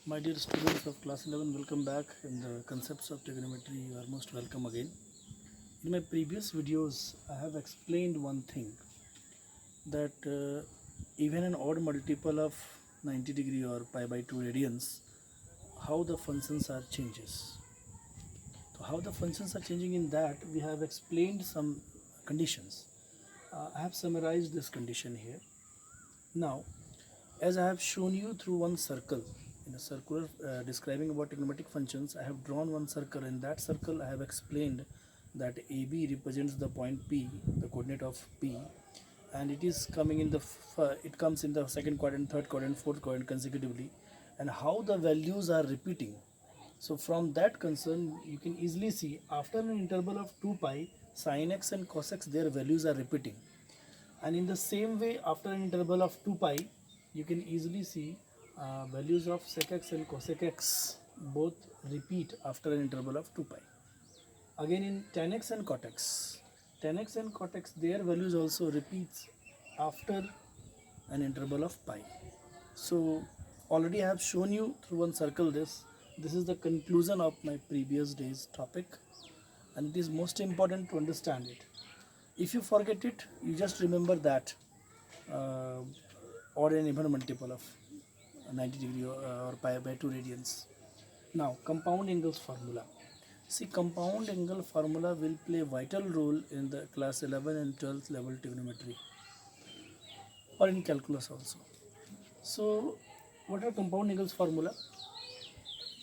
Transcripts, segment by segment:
My dear students of class 11, welcome back. In the concepts of trigonometry, you are most welcome again. In my previous videos, I have explained one thing that even an odd multiple of 90 degree or pi by 2 radians, how the functions are changes. So how the functions are changing in that, we have explained some conditions. I have summarized this condition here. Now, as I have shown you through one circle, in a circular describing about trigonometric functions, I have drawn one circle. In that circle, I have explained that AB represents the point P, the coordinate of P, and it is coming in the it comes in the second quadrant, third quadrant, fourth quadrant consecutively, and how the values are repeating. So from that concern, you can easily see after an interval of 2 pi, sin x and cos x, their values are repeating. And in the same way, after an interval of 2 pi, you can easily see values of sec x and cosec x both repeat after an interval of 2 pi. Again in tan x and tan x and cot x, their values also repeats after an interval of pi. So already I have shown you through one circle this. This is the conclusion of my previous day's topic, and it is most important to understand it. If you forget it, you just remember that odd and even multiple of 90 degree or pi by 2 radians. Now, compound angles formula. See, compound angle formula will play a vital role in the class 11 and 12th level trigonometry or in calculus also. So, what are compound angles formula?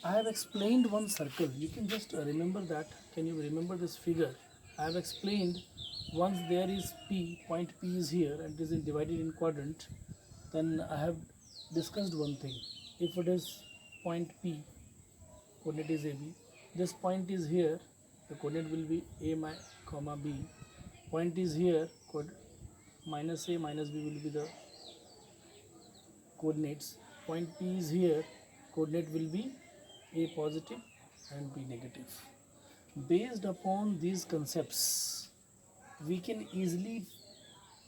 I have explained one circle. You can just remember that. Can you remember this figure? I have explained once there is P, point P is here and it is divided in quadrant, then I have discussed one thing. If it is point P, coordinate is AB, this point is here, the coordinate will be A, comma B. Point is here, minus A minus B will be the coordinates. Point P is here, coordinate will be A positive and B negative. Based upon these concepts, we can easily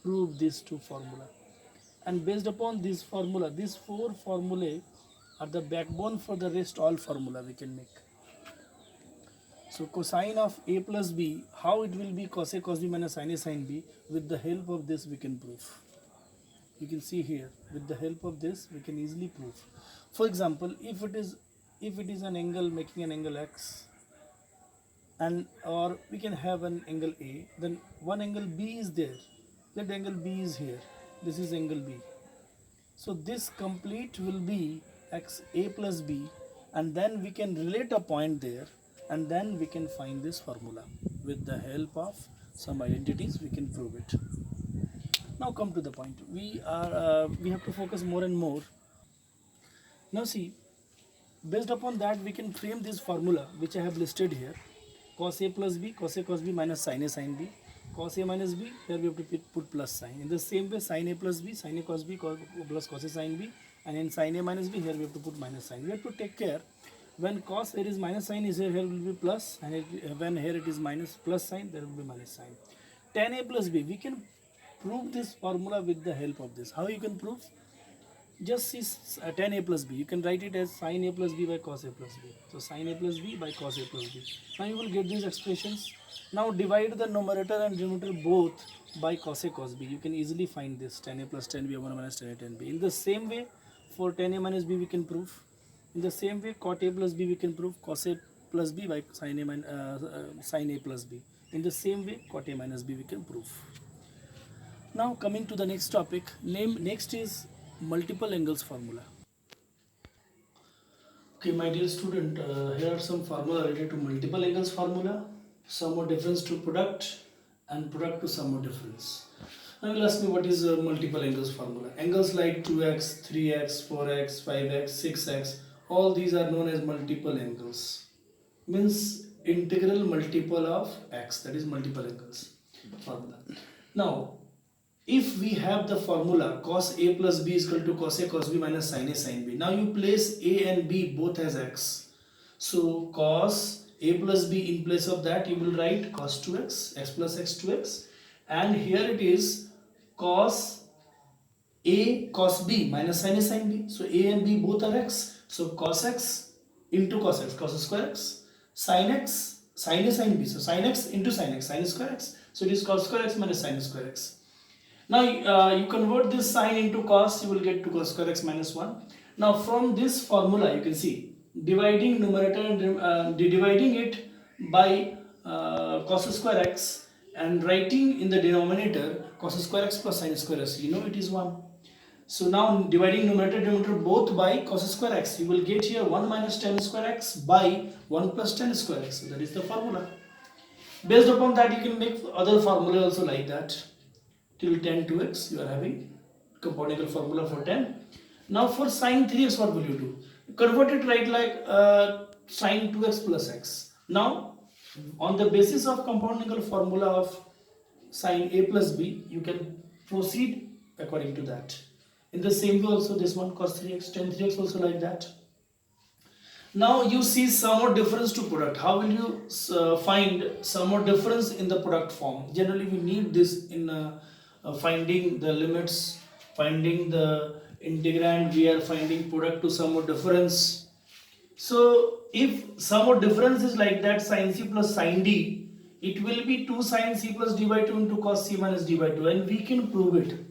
prove these two formula. And based upon this formula, these four formulae are the backbone for the rest all formula we can make. So cosine of A plus B, how it will be cos A cos B minus sin A sin B, with the help of this we can prove. You can see here, with the help of this we can easily prove. For example, if it is an angle making an angle x, and or we can have an angle A, then one angle B is there. That angle B is here. This is angle B. So this complete will be x A plus B, and then we can relate a point there, and then we can find this formula. With the help of some identities, we can prove it. Now come to the point. We have to focus more and more. Now see, based upon that we can frame this formula which I have listed here. Cos A plus B, cos A cos B minus sin A sin B. Cos A minus B, here we have to put plus sign. In the same way, sin A plus B, sin A cos B plus cos A sin B. And in sin A minus B, here we have to put minus sign. We have to take care. When cos here is minus sign is here will be plus. And when here it is minus plus sign, there will be minus sign. Tan A plus B, we can prove this formula with the help of this. How you can prove? Just see tan A plus B. You can write it as sin A plus B by cos A plus B. So sin A plus B by cos A plus B. Now you will get these expressions. Now divide the numerator and denominator both by cos A cos B. You can easily find this tan A plus tan B 1 minus tan A tan B. In the same way, for tan A minus B we can prove. In the same way, cot A plus B we can prove cos A plus B by sin A plus B. In the same way, cot A minus B we can prove. Now coming to the next topic, next is multiple angles formula. Okay, my dear student, here are some formula related to multiple angles formula, sum of difference to product, and product to sum of difference. Now you will ask me what is multiple angles formula. Angles like 2x, 3x, 4x, 5x, 6x, all these are known as multiple angles. Means integral multiple of x, that is multiple angles formula. Now, if we have the formula cos A plus B is equal to cos A cos B minus sin A sin B. Now you place A and B both as x. So cos A plus B, in place of that you will write cos 2x, x plus x 2x, and here it is cos A cos B minus sin A sin B. So A and B both are x. So cos x into cos x, cos square x, sin x, sin a sin b, so sin x into sin x, sin square x. So it is cos square x minus sin square x. Now you convert this sin into cos, you will get 2 cos square x minus 1. Now from this formula you can see dividing numerator and dividing it by cos square x and writing in the denominator cos square x plus sin square x, you know it is 1. So now dividing numerator and denominator both by cos square x, you will get here 1 minus tan square x by 1 plus tan square x. So that is the formula. Based upon that you can make other formula also like that. Till tan 2x you are having compound angle formula for tan. Now for sin 3x what will you do? Convert it right like sin 2x plus x. Now on the basis of compound angle formula of sin a plus b, you can proceed according to that. In the same way also this one cos 3x, tan 3x also like that. Now you see some more difference to product. How will you find some more difference in the product form? Generally we need this in finding the limits, finding the integrand, we are finding product to some more difference. So if some more difference is like that, sin c plus sin d, it will be 2 sin c plus d by 2 into cos c minus d by 2, and we can prove it.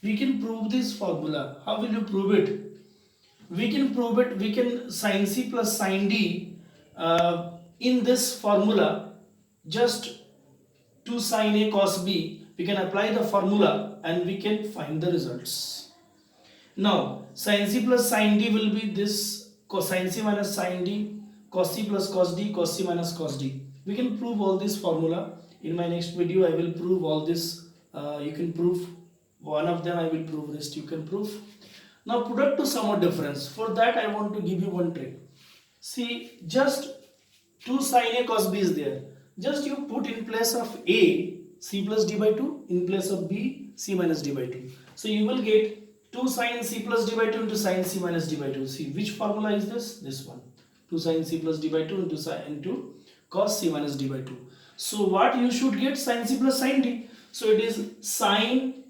We can prove this formula. How will you prove it? We can prove it. We can sin c plus sin d in this formula, just 2 sin a cos b, we can apply the formula and we can find the results. Now sin c plus sin d will be this cosine c minus sin d, cos c plus cos d, cos c minus cos d. We can prove all this formula. In my next video I will prove all this. You can prove one of them, I will prove rest you can prove. Now product to sum or difference. For that I want to give you one trick. See, just 2 sin a cos b is there. Just you put in place of a c plus d by 2, in place of b c minus d by 2. So you will get 2 sin c plus d by 2 into sin c minus d by 2. See which formula is this? This one. 2 sin c plus d by 2 into cos c minus d by 2. So what you should get? Sin c plus sin d. So it is sin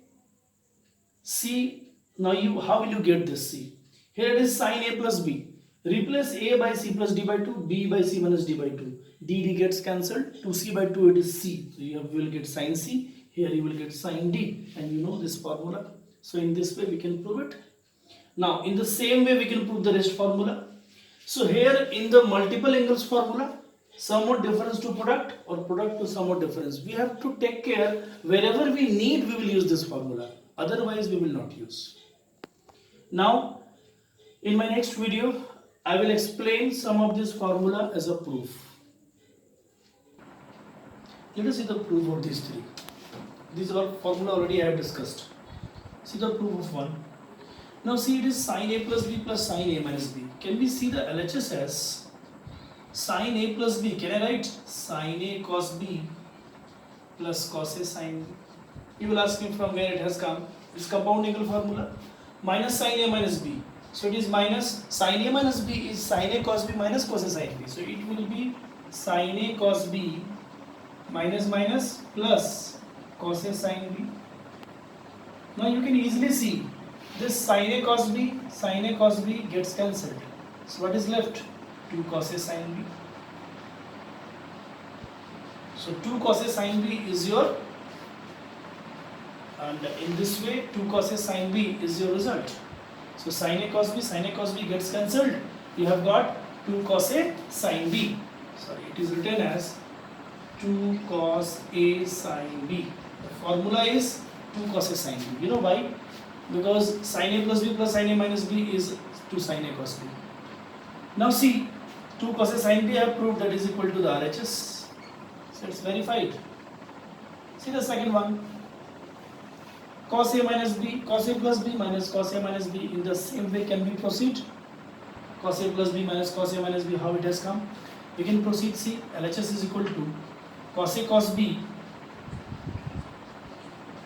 c. Now how will you get this c? Here it is sin a plus b. Replace a by c plus d by 2, b by c minus d by 2. D gets cancelled. 2c by 2 it is c. So you will get sin c. Here you will get sin d, and you know this formula. So in this way we can prove it. Now in the same way we can prove the rest formula. So here in the multiple angles formula, sum or difference to product or product to sum or difference, we have to take care wherever we need we will use this formula. Otherwise we will not use. Now in my next video I will explain some of this formula as a proof. Let us see the proof of these three. These are formula already I have discussed. See the proof of one. Now see, it is sin a plus b plus sin a minus b. Can we see the LHS as sin a plus b? Can I write sin a cos b plus cos a sin b? You will ask me from where it has come. It's compound angle formula. Minus sin a minus b. So it is minus sin a minus b is sin a cos b minus cos a sin b. So it will be sin a cos b minus minus plus cos a sin b. Now you can easily see this sin a cos b gets cancelled. So what is left? 2 cos a sin b. So 2 cos a sin b is your, and in this way 2 cos a sin b is your result. So sin a cos b gets cancelled. You have got 2 cos a sin b. Sorry, it is written as 2 cos a sin b. The formula is 2 cos a sin b. You know why? Because sin a plus b plus sin a minus b is 2 sin a cos b. Now see, 2 cos a sin b I have proved that is equal to the RHS. So it's verified. See the second one. Cos a minus b, cos a plus b minus cos a minus b. In the same way can we proceed? Cos a plus b minus cos a minus b, how it has come? We can proceed. See, LHS is equal to cos a cos b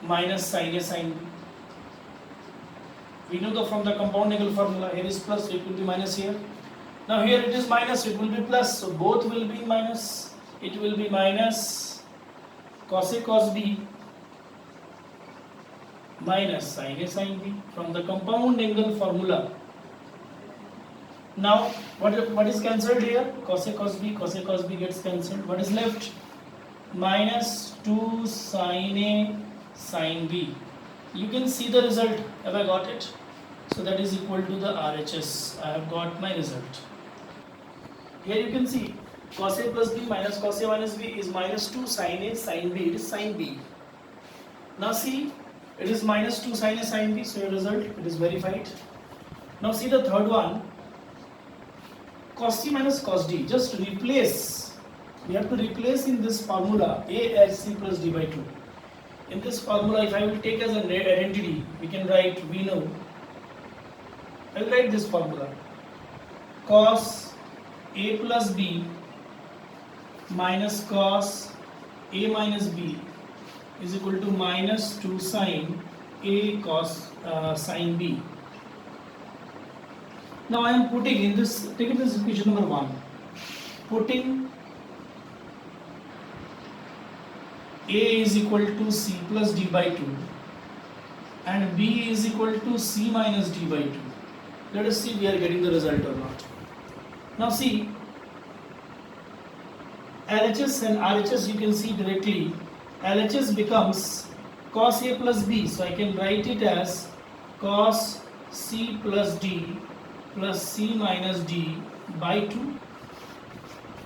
minus sin a sin b. We know from the compound angle formula, here is plus, so it will be minus here. Now here it is minus, it will be plus, so both will be minus. It will be minus cos a cos b minus sin a sin b. From the compound angle formula, Now what is cancelled here? Cos A cos B gets cancelled. What is left? Minus 2 sin A sin B. You can see the result. Have I got it? So that is equal to the RHS. I have got my result. Here you can see cos A plus B minus cos A minus B is minus 2 sin A sin B. It is sin B. Now see, it is minus 2 sin A sin B. So your result, it is verified. Now see the third one. Cos C minus cos D. Just replace. We have to replace in this formula A as C plus D by 2. In this formula, if I will take as an identity, we can write, we know. I will write this formula. Cos A plus B minus cos A minus B is equal to minus 2 sin A cos sin B. Now I am putting in this, take this equation number 1. Putting A is equal to C plus D by 2 and B is equal to C minus D by 2. Let us see we are getting the result or not. Now see, LHS and RHS you can see directly. LHS becomes cos A plus B. So I can write it as cos C plus D plus C minus D by 2.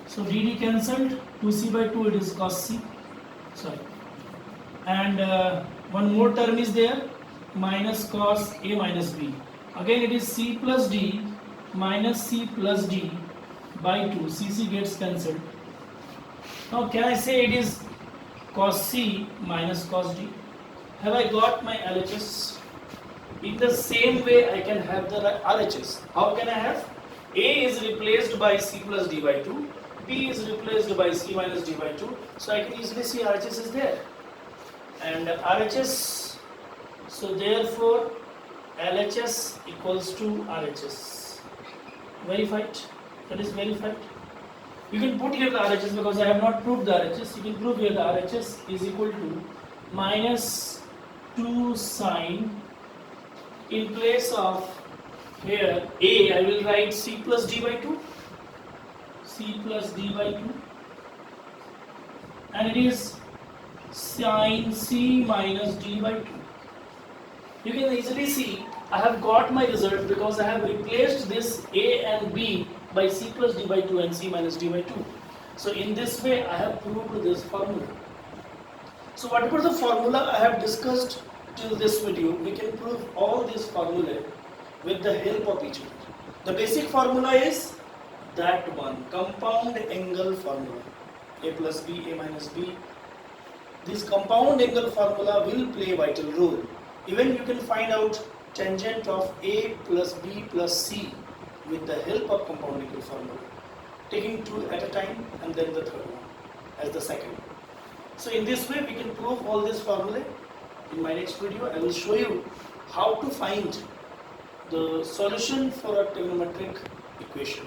So DD cancelled, 2C by 2 it is cos C. Sorry. And one more term is there, minus cos A minus B. Again it is C plus D minus C plus D by 2. CC gets cancelled. Now can I say it is cos C minus cos D? Have I got my LHS? In the same way I can have the RHS. How can I have? A is replaced by C plus D by 2. B is replaced by C minus D by 2. So I can easily see RHS is there. And RHS, so therefore LHS equals to RHS. Verified? That is verified. You can put here the RHS because I have not proved the RHS. You can prove here the RHS is equal to minus 2 sine, in place of here A, I will write C plus D by 2. C plus D by 2. And it is sine C minus D by 2. You can easily see I have got my result because I have replaced this A and B by C plus D by 2 and C minus D by 2. So in this way I have proved this formula. So whatever the formula I have discussed till this video, we can prove all these formulae with the help of each other. The basic formula is that one, compound angle formula. A plus B, A minus B. This compound angle formula will play a vital role. Even you can find out tangent of A plus B plus C with the help of compound angle formula. Taking two at a time and then the third one as the second. So in this way we can prove all these formulae. In my next video I will show you how to find the solution for a trigonometric equation.